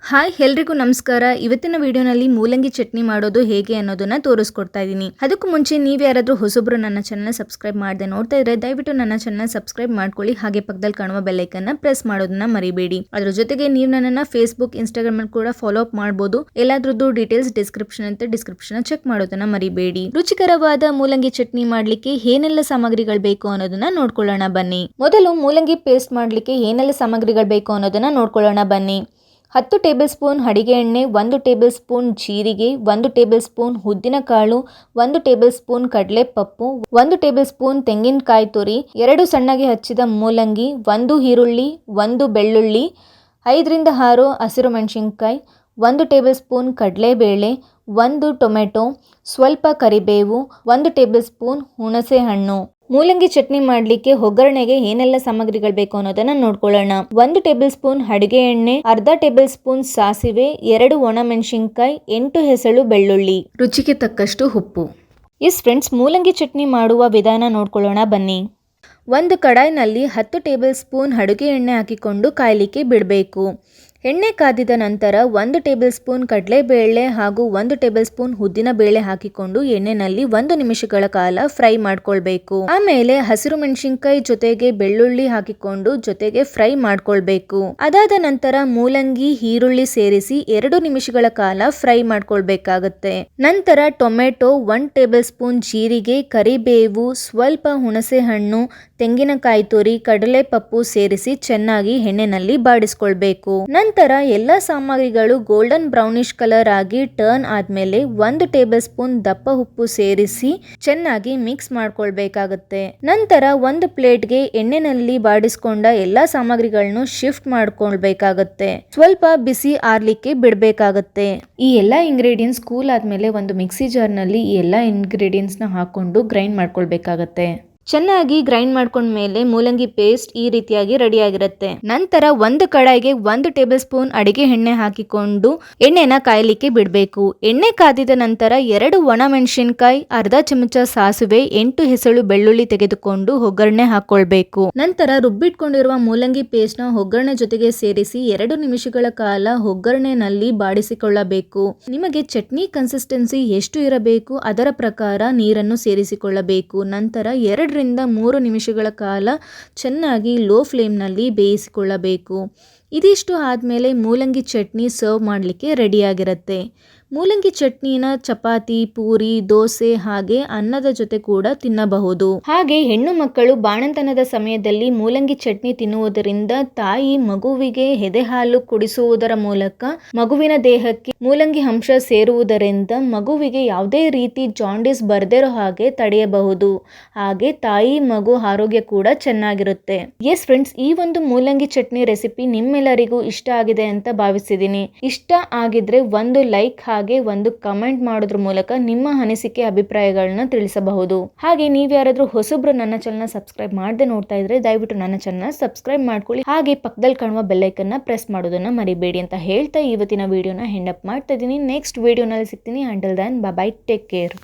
Hi ಎಲ್ರಿಗೂ ನಮಸ್ಕಾರ. ಇವತ್ತಿನ ವಿಡಿಯೋನಲ್ಲಿ ಮೂಲಂಗಿ ಚಟ್ನಿ ಮಾಡೋದು ಹೇಗೆ ಅನ್ನೋದನ್ನ ತೋರಿಸ್ಕೊಡ್ತಾ ಇದ್ದೀನಿ. ಅದಕ್ಕೂ ಮುಂಚೆ ನೀವು ಯಾರಾದರೂ ಹೊಸಬ್ರು ನನ್ನ ಚಾನಲ್ನ ಸಬ್ಸ್ಕ್ರೈಬ್ ಮಾಡದೆ ನೋಡ್ತಾ ಇದ್ರೆ ದಯವಿಟ್ಟು ನನ್ನ ಚಾನಲ್ನ ಸಬ್ಸ್ಕ್ರೈಬ್ ಮಾಡ್ಕೊಳ್ಳಿ. ಹಾಗೆ ಪಕ್ಕದಲ್ಲಿ ಕಾಣುವ ಬೆಲ್ ಐಕನ್ನ ಪ್ರೆಸ್ ಮಾಡೋದನ್ನ ಮರಿಬೇಡಿ. ಅದ್ರ ಜೊತೆಗೆ ನೀವು ನನ್ನನ್ನ ಫೇಸ್ಬುಕ್, ಇನ್ಸ್ಟಾಗ್ರಾಮ್ ಅಲ್ಲಿ ಕೂಡ ಫಾಲೋ ಅಪ್ ಮಾಡಬಹುದು. ಎಲ್ಲಾದ್ರದ್ದು ಡೀಟೇಲ್ಸ್ ಡಿಸ್ಕ್ರಿಪ್ಷನ್ ಚೆಕ್ ಮಾಡೋದನ್ನ ಮರಿಬೇಡಿ. ರುಚಿಕರವಾದ ಮೂಲಂಗಿ ಚಟ್ನಿ ಮಾಡ್ಲಿಕ್ಕೆ ಏನೆಲ್ಲ ಸಾಮಗ್ರಿಗಳು ಬೇಕು ಅನ್ನೋದನ್ನ ನೋಡ್ಕೊಳ್ಳೋಣ ಬನ್ನಿ. ಮೊದಲು ಮೂಲಂಗಿ ಪೇಸ್ಟ್ ಮಾಡ್ಲಿಕ್ಕೆ ಏನೆಲ್ಲ ಸಾಮಗ್ರಿಗಳು ಬೇಕು ಅನ್ನೋದನ್ನ ನೋಡ್ಕೊಳ್ಳೋಣ ಬನ್ನಿ. 10 ಟೇಬಲ್ ಸ್ಪೂನ್ ಅಡಿಗೆ ಎಣ್ಣೆ, 1 ಟೇಬಲ್ ಸ್ಪೂನ್ ಜೀರಿಗೆ, 1 ಟೇಬಲ್ ಸ್ಪೂನ್ ಉದ್ದಿನಕಾಳು, 1 ಟೇಬಲ್ ಸ್ಪೂನ್ ಕಡಲೆಪಪ್ಪು, 1 ಟೇಬಲ್ ಸ್ಪೂನ್ ತೆಂಗಿನಕಾಯಿ ತುರಿ, 2 ಸಣ್ಣಗೆ ಹಚ್ಚಿದ ಮೂಲಂಗಿ, 1 ಈರುಳ್ಳಿ, 1 ಬೆಳ್ಳುಳ್ಳಿ, 5 ರಿಂದ 6 ಹಸಿರು ಮೆಣಸಿನಕಾಯಿ, 1 ಟೇಬಲ್ ಸ್ಪೂನ್ ಕಡಲೆಬೇಳೆ, 1 ಟೊಮೆಟೊ, ಸ್ವಲ್ಪ ಕರಿಬೇವು, 1 ಟೇಬಲ್ ಸ್ಪೂನ್ ಹುಣಸೆ ಹಣ್ಣು. ಮೂಲಂಗಿ ಚಟ್ನಿ ಮಾಡಲಿಕ್ಕೆ ಒಗ್ಗರಣೆಗೆ ಏನೆಲ್ಲ ಸಾಮಗ್ರಿಗಳು ಬೇಕು ಅನ್ನೋದನ್ನ ನೋಡ್ಕೊಳ್ಳೋಣ. 1 ಟೇಬಲ್ ಸ್ಪೂನ್ ಅಡಿಗೆ ಎಣ್ಣೆ, ಅರ್ಧ ಟೇಬಲ್ ಸ್ಪೂನ್ ಸಾಸಿವೆ, 2 ಒಣ ಮೆಣಸಿನಕಾಯಿ, 8 ಹೆಸಳು ಬೆಳ್ಳುಳ್ಳಿ, ರುಚಿಗೆ ತಕ್ಕಷ್ಟು ಉಪ್ಪು. ಎಸ್ ಫ್ರೆಂಡ್ಸ್, ಮೂಲಂಗಿ ಚಟ್ನಿ ಮಾಡುವ ವಿಧಾನ ನೋಡ್ಕೊಳ್ಳೋಣ ಬನ್ನಿ. ಒಂದು ಕಡಾಯಿನಲ್ಲಿ 10 ಟೇಬಲ್ ಸ್ಪೂನ್ ಅಡುಗೆ ಎಣ್ಣೆ ಹಾಕಿಕೊಂಡು ಕಾಯಲಿಕ್ಕೆ ಬಿಡಬೇಕು. ಎಣ್ಣೆ ಕಾದಿದ ನಂತರ 1 ಟೇಬಲ್ ಸ್ಪೂನ್ ಕಡಲೆಬೇಳೆ ಹಾಗೂ 1 ಟೇಬಲ್ ಸ್ಪೂನ್ ಉದ್ದಿನ ಬೇಳೆ ಹಾಕಿಕೊಂಡು ಎಣ್ಣೆನಲ್ಲಿ 1 ನಿಮಿಷಗಳ ಕಾಲ ಫ್ರೈ ಮಾಡ್ಕೊಳ್ಬೇಕು. ಆಮೇಲೆ ಹಸಿರು ಮೆಣಸಿನಕಾಯಿ ಜೊತೆಗೆ ಬೆಳ್ಳುಳ್ಳಿ ಹಾಕಿಕೊಂಡು ಜೊತೆಗೆ ಫ್ರೈ ಮಾಡ್ಕೊಳ್ಬೇಕು. ಅದಾದ ನಂತರ ಮೂಲಂಗಿ, ಈರುಳ್ಳಿ ಸೇರಿಸಿ 2 ನಿಮಿಷಗಳ ಕಾಲ ಫ್ರೈ ಮಾಡ್ಕೊಳ್ಬೇಕಾಗತ್ತೆ. ನಂತರ ಟೊಮೆಟೊ, 1 ಟೇಬಲ್ ಸ್ಪೂನ್ ಜೀರಿಗೆ, ಕರಿಬೇವು, ಸ್ವಲ್ಪ ಹುಣಸೆ ಹಣ್ಣು, ತೆಂಗಿನಕಾಯಿ ತುರಿ, ಕಡಲೆಪಪ್ಪು ಸೇರಿಸಿ ಚೆನ್ನಾಗಿ ಎಣ್ಣೆನಲ್ಲಿ ಬಾಡಿಸ್ಕೊಳ್ಬೇಕು. ನಂತರ ಎಲ್ಲ ಸಾಮಗ್ರಿಗಳು ಗೋಲ್ಡನ್ ಬ್ರೌನಿಶ್ ಕಲರ್ ಆಗಿ ಟರ್ನ್ ಆದ್ಮೇಲೆ 1 ಟೇಬಲ್ ಸ್ಪೂನ್ ದಪ್ಪ ಉಪ್ಪು ಸೇರಿಸಿ ಚೆನ್ನಾಗಿ ಮಿಕ್ಸ್ ಮಾಡ್ಕೊಳ್ಬೇಕಾಗತ್ತೆ. ನಂತರ ಒಂದು ಪ್ಲೇಟ್ಗೆ ಎಣ್ಣೆನಲ್ಲಿ ಬಾಡಿಸ್ಕೊಂಡ ಎಲ್ಲಾ ಸಾಮಗ್ರಿಗಳನ್ನು ಶಿಫ್ಟ್ ಮಾಡ್ಕೊಳ್ಬೇಕಾಗತ್ತೆ. ಸ್ವಲ್ಪ ಬಿಸಿ ಆರ್ಲಿಕ್ಕೆ ಬಿಡಬೇಕಾಗತ್ತೆ. ಈ ಎಲ್ಲಾ ಇಂಗ್ರೀಡಿಯೆಂಟ್ಸ್ ಕೂಲ್ ಆದ್ಮೇಲೆ ಒಂದು ಮಿಕ್ಸಿ ಜಾರ್ ನಲ್ಲಿ ಈ ಎಲ್ಲಾ ಇಂಗ್ರೀಡಿಯೆಂಟ್ಸ್ ನ ಹಾಕೊಂಡು ಗ್ರೈಂಡ್ ಮಾಡ್ಕೊಳ್ಬೇಕಾಗತ್ತೆ. ಚೆನ್ನಾಗಿ ಗ್ರೈಂಡ್ ಮಾಡ್ಕೊಂಡ್ಮೇಲೆ ಮೂಲಂಗಿ ಪೇಸ್ಟ್ ಈ ರೀತಿಯಾಗಿ ರೆಡಿ ಆಗಿರುತ್ತೆ. ನಂತರ ಒಂದು ಕಡಾಯಿಗೆ 1 ಟೇಬಲ್ ಸ್ಪೂನ್ ಅಡಿಗೆ ಎಣ್ಣೆ ಹಾಕಿಕೊಂಡು ಎಣ್ಣೆನ ಕಾಯಲಿಕ್ಕೆ ಬಿಡಬೇಕು. ಎಣ್ಣೆ ಕಾದಿದ ನಂತರ 2 ಒಣ ಮೆಣಸಿನಕಾಯಿ, ಅರ್ಧ ಚಮಚ ಸಾಸಿವೆ, 8 ಹೆಸಳು ಬೆಳ್ಳುಳ್ಳಿ ತೆಗೆದುಕೊಂಡು ಒಗ್ಗರಣೆ ಹಾಕೊಳ್ಬೇಕು. ನಂತರ ರುಬ್ಬಿಟ್ಕೊಂಡಿರುವ ಮೂಲಂಗಿ ಪೇಸ್ಟ್ ನ ಒಗ್ಗರಣೆ ಜೊತೆಗೆ ಸೇರಿಸಿ 2 ನಿಮಿಷಗಳ ಕಾಲ ಒಗ್ಗರಣೆನಲ್ಲಿ ಬಾಡಿಸಿಕೊಳ್ಳಬೇಕು. ನಿಮಗೆ ಚಟ್ನಿ ಕನ್ಸಿಸ್ಟೆನ್ಸಿ ಎಷ್ಟು ಇರಬೇಕು ಅದರ ಪ್ರಕಾರ ನೀರನ್ನು ಸೇರಿಸಿಕೊಳ್ಳಬೇಕು. ನಂತರ 2 ರಿಂದ 3 ನಿಮಿಷಗಳ ಕಾಲ ಚೆನ್ನಾಗಿ ಲೋ ಫ್ಲೇಮ್ನಲ್ಲಿ ಬೇಯಿಸಿಕೊಳ್ಳಬೇಕು. ಇದಿಷ್ಟು ಆದಮೇಲೆ ಮೂಲಂಗಿ ಚಟ್ನಿ ಸರ್ವ್ ಮಾಡಲಿಕ್ಕೆ ರೆಡಿಯಾಗಿರುತ್ತೆ. ಮೂಲಂಗಿ ಚಟ್ನಿನ ಚಪಾತಿ, ಪೂರಿ, ದೋಸೆ ಹಾಗೆ ಅನ್ನದ ಜೊತೆ ಕೂಡ ತಿನ್ನಬಹುದು. ಹಾಗೆ ಹೆಣ್ಣು ಮಕ್ಕಳು ಬಾಣಂತನದ ಸಮಯದಲ್ಲಿ ಮೂಲಂಗಿ ಚಟ್ನಿ ತಿನ್ನುವುದರಿಂದ ತಾಯಿ ಮಗುವಿಗೆ ಎದೆ ಹಾಲು ಕುಡಿಸುವುದರ ಮೂಲಕ ಮಗುವಿನ ದೇಹಕ್ಕೆ ಮೂಲಂಗಿ ಅಂಶ ಸೇರುವುದರಿಂದ ಮಗುವಿಗೆ ಯಾವುದೇ ರೀತಿ ಜಾಂಡಿಸ್ ಬರ್ದಿರೋ ಹಾಗೆ ತಡೆಯಬಹುದು. ಹಾಗೆ ತಾಯಿ ಮಗು ಆರೋಗ್ಯ ಕೂಡ ಚೆನ್ನಾಗಿರುತ್ತೆ. ಎಸ್ ಫ್ರೆಂಡ್ಸ್, ಈ ಒಂದು ಮೂಲಂಗಿ ಚಟ್ನಿ ರೆಸಿಪಿ ನಿಮ್ಮೆಲ್ಲರಿಗೂ ಇಷ್ಟ ಆಗಿದೆ ಅಂತ ಭಾವಿಸಿದ್ದೀನಿ. ಇಷ್ಟ ಆಗಿದ್ರೆ ಒಂದು ಲೈಕ್ ಹಾಗೆ ಒಂದು ಕಮೆಂಟ್ ಮಾಡೋದ್ರ ಮೂಲಕ ನಿಮ್ಮ ಅನಿಸಿಕೆ, ಅಭಿಪ್ರಾಯಗಳನ್ನ ತಿಳಿಸಬಹುದು. ಹಾಗೆ ನೀವು ಯಾರಾದ್ರೂ ಹೊಸಬ್ರು ನನ್ನ ಚಾನಲ್ನ ಸಬ್ಸ್ಕ್ರೈಬ್ ಮಾಡದೆ ನೋಡ್ತಾ ಇದ್ರೆ ದಯವಿಟ್ಟು ನನ್ನ ಚಾನಲ್ನ ಸಬ್ಸ್ಕ್ರೈಬ್ ಮಾಡ್ಕೊಳ್ಳಿ. ಹಾಗೆ ಪಕ್ಕದಲ್ಲಿ ಕಾಣುವ ಬೆಲ್ ಐಕನ್ನ ಪ್ರೆಸ್ ಮಾಡೋದನ್ನ ಮರಿಬೇಡಿ ಅಂತ ಹೇಳ್ತಾ ಇವತ್ತಿನ ವಿಡಿಯೋನ ಹೆಂಡ್ ಅಪ್ ಮಾಡ್ತಾ ಇದ್ದೀನಿ. ನೆಕ್ಸ್ಟ್ ವಿಡಿಯೋನಲ್ಲಿ ಸಿಗ್ತೀನಿ. Until then bye bye, take care.